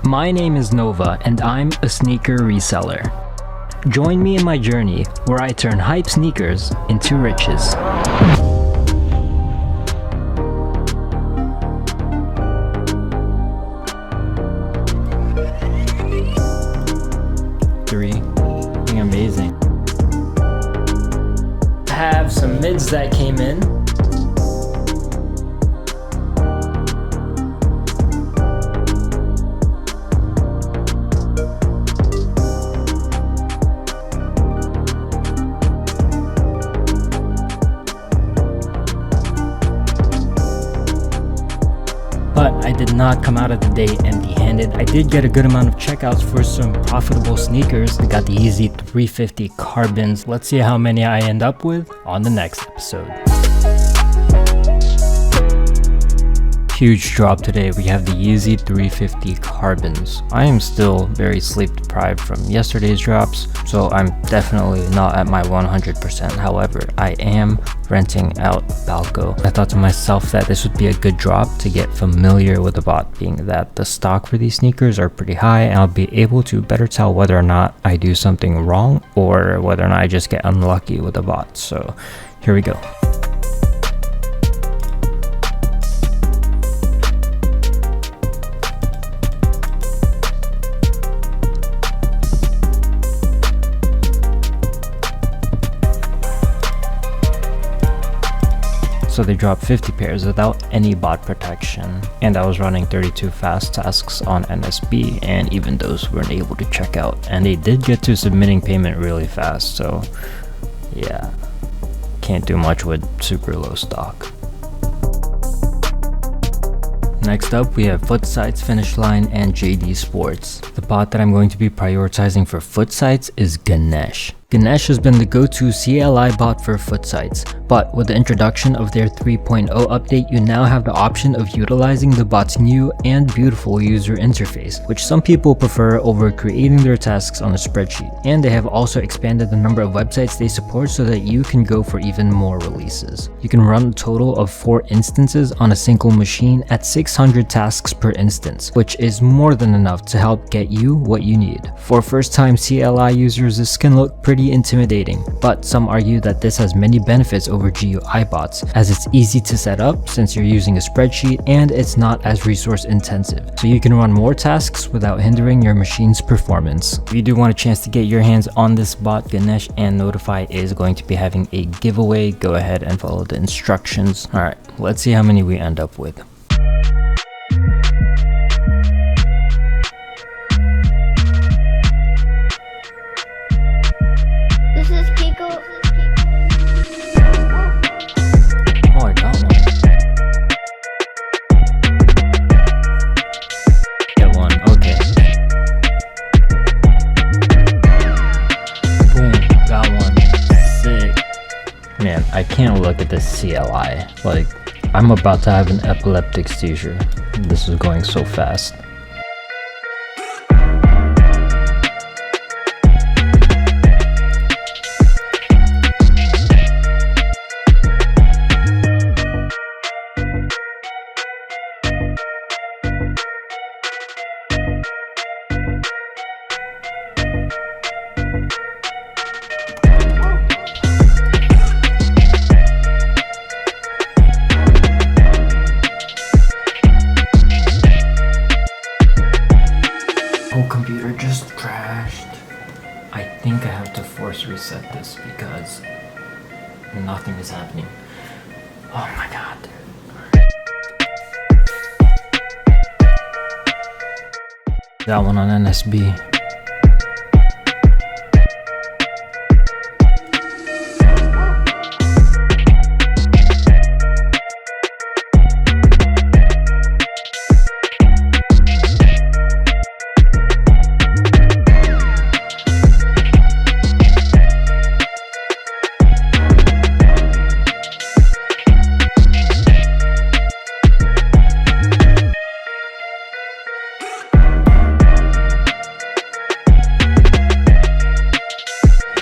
My name is Nova and I'm a sneaker reseller. Join me in my journey where I turn hype sneakers into riches. Amazing. I have some mids that came in. But I did not come out of the day empty-handed. I did get a good amount of checkouts for some profitable sneakers. I got the Yeezy 350 Carbons. Let's see how many I end up with on the next episode. Huge drop today. We have the Yeezy 350 Carbons. I am still very sleep deprived from yesterday's drops, so I'm definitely not at my 100%. However, I am renting out Balco. I thought to myself that this would be a good drop to get familiar with the bot, being that the stock for these sneakers are pretty high and I'll be able to better tell whether or not I do something wrong or whether or not I just get unlucky with the bot. So here we go. So they dropped 50 pairs without any bot protection, and I was running 32 fast tasks on NSB, and even those weren't able to check out, and they did get to submitting payment really fast. So yeah, can't do much with super low stock. Next up, we have Footsites, Finish Line, and JD Sports. The bot that I'm going to be prioritizing for Footsites is Ganesh. Ganesh has been the go-to CLI bot for Footsites, but with the introduction of their 3.0 update, you now have the option of utilizing the bot's new and beautiful user interface, which some people prefer over creating their tasks on a spreadsheet. And they have also expanded the number of websites they support so that you can go for even more releases. You can run a total of 4 instances on a single machine at 600 tasks per instance, which is more than enough to help get you what you need. For first-time CLI users, this can look pretty intimidating, but some argue that this has many benefits over GUI bots, as it's easy to set up since you're using a spreadsheet and it's not as resource intensive, so you can run more tasks without hindering your machine's performance. If you do want a chance to get your hands on this bot, Ganesh and Notify is going to be having a giveaway. Go ahead and follow the instructions. Alright, let's see how many we end up with. This is Kiko. Oh, I got one. Get one, okay. Boom, got one. Sick. Man, I can't look at this CLI. Like, I'm about to have an epileptic seizure. This is going so fast. Oh, computer just crashed. I think I have to force reset this because nothing is happening. Oh my god. That one on NSB.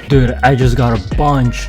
Dude, I just got a bunch.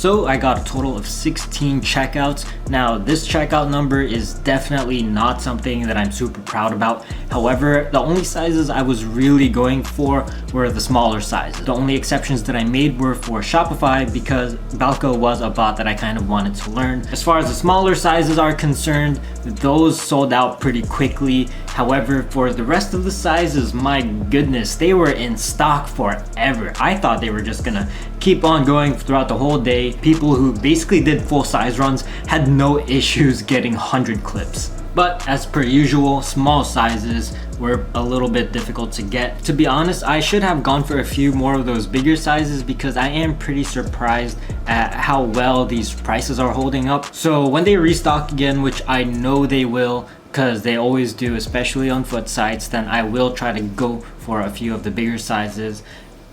So I got a total of 16 checkouts. Now this checkout number is definitely not something that I'm super proud about. However, the only sizes I was really going for were the smaller sizes. The only exceptions that I made were for Shopify because Balco was a bot that I kind of wanted to learn. As far as the smaller sizes are concerned, those sold out pretty quickly. However, for the rest of the sizes, my goodness, they were in stock forever. I thought they were just gonna keep on going throughout the whole day. People who basically did full size runs had no issues getting 100 clips. But as per usual, small sizes were a little bit difficult to get. To be honest, I should have gone for a few more of those bigger sizes because I am pretty surprised at how well these prices are holding up. So when they restock again, which I know they will, because they always do, especially on footsites, then I will try to go for a few of the bigger sizes.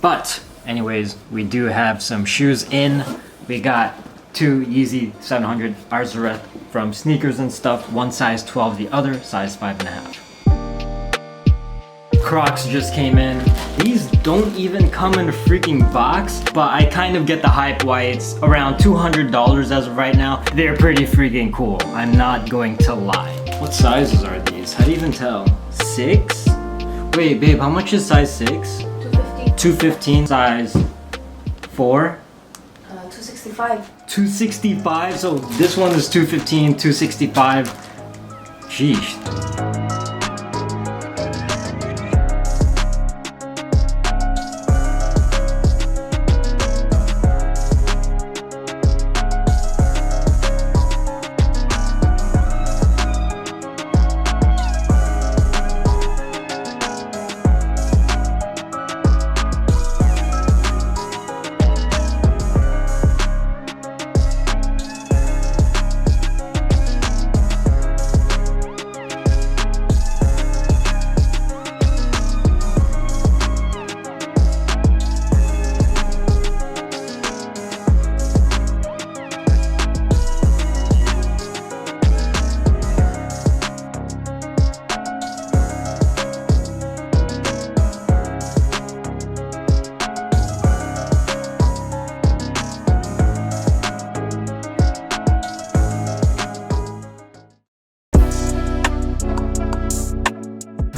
But anyways, we do have some shoes in. We got 2 Yeezy 700 Asriel from Sneakers and Stuff, one size 12, the other size 5.5. Crocs just came in. These don't even come in a freaking box, but I kind of get the hype why it's around $200 as of right now. They're pretty freaking cool, I'm not going to lie. What sizes are these? How do you even tell? 6? Wait, babe, how much is size 6? 250. 215. Size 4? 265. 265, so this one is 215, 265. Sheesh.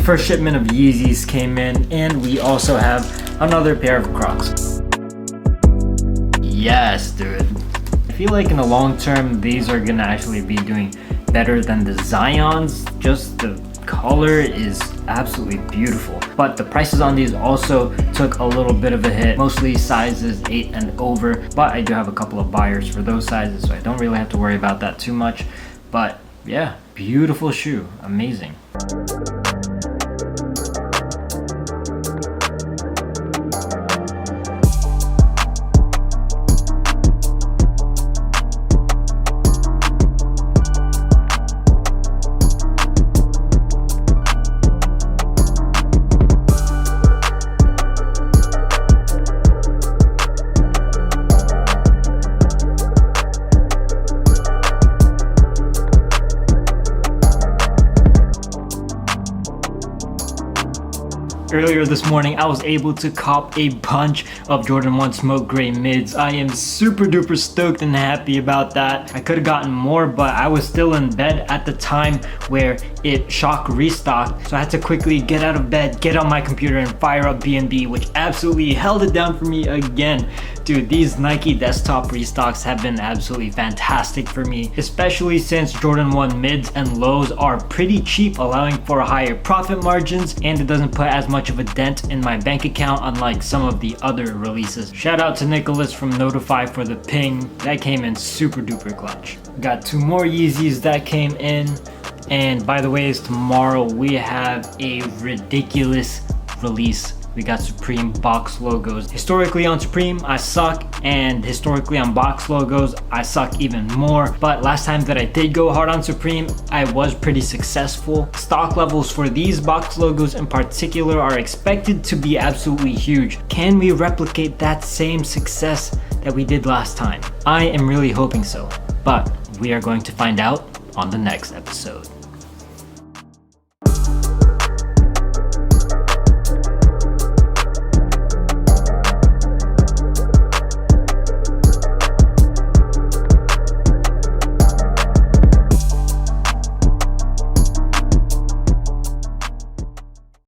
First shipment of Yeezys came in, and we also have another pair of Crocs. Yes, dude. I feel like in the long term, these are gonna actually be doing better than the Zions. Just the color is absolutely beautiful. But the prices on these also took a little bit of a hit, mostly sizes 8 and over. But I do have a couple of buyers for those sizes, so I don't really have to worry about that too much. But yeah, beautiful shoe, amazing. Earlier this morning, I was able to cop a bunch of Jordan 1 Smoke Gray mids. I am super duper stoked and happy about that. I could have gotten more, but I was still in bed at the time where it shock restocked. So I had to quickly get out of bed, get on my computer, and fire up BNB, which absolutely held it down for me again. Dude, these Nike desktop restocks have been absolutely fantastic for me, especially since Jordan 1 mids and lows are pretty cheap, allowing for higher profit margins, and it doesn't put as much of a dent in my bank account unlike some of the other releases. Shout out to Nicholas from Notify for the ping. That came in super duper clutch. Got 2 more Yeezys that came in, and by the way, tomorrow we have a ridiculous release. We got Supreme box logos. Historically on Supreme, I suck, and historically on box logos, I suck even more. But last time that I did go hard on Supreme, I was pretty successful. Stock levels for these box logos in particular are expected to be absolutely huge. Can we replicate that same success that we did last time? I am really hoping so, but we are going to find out on the next episode.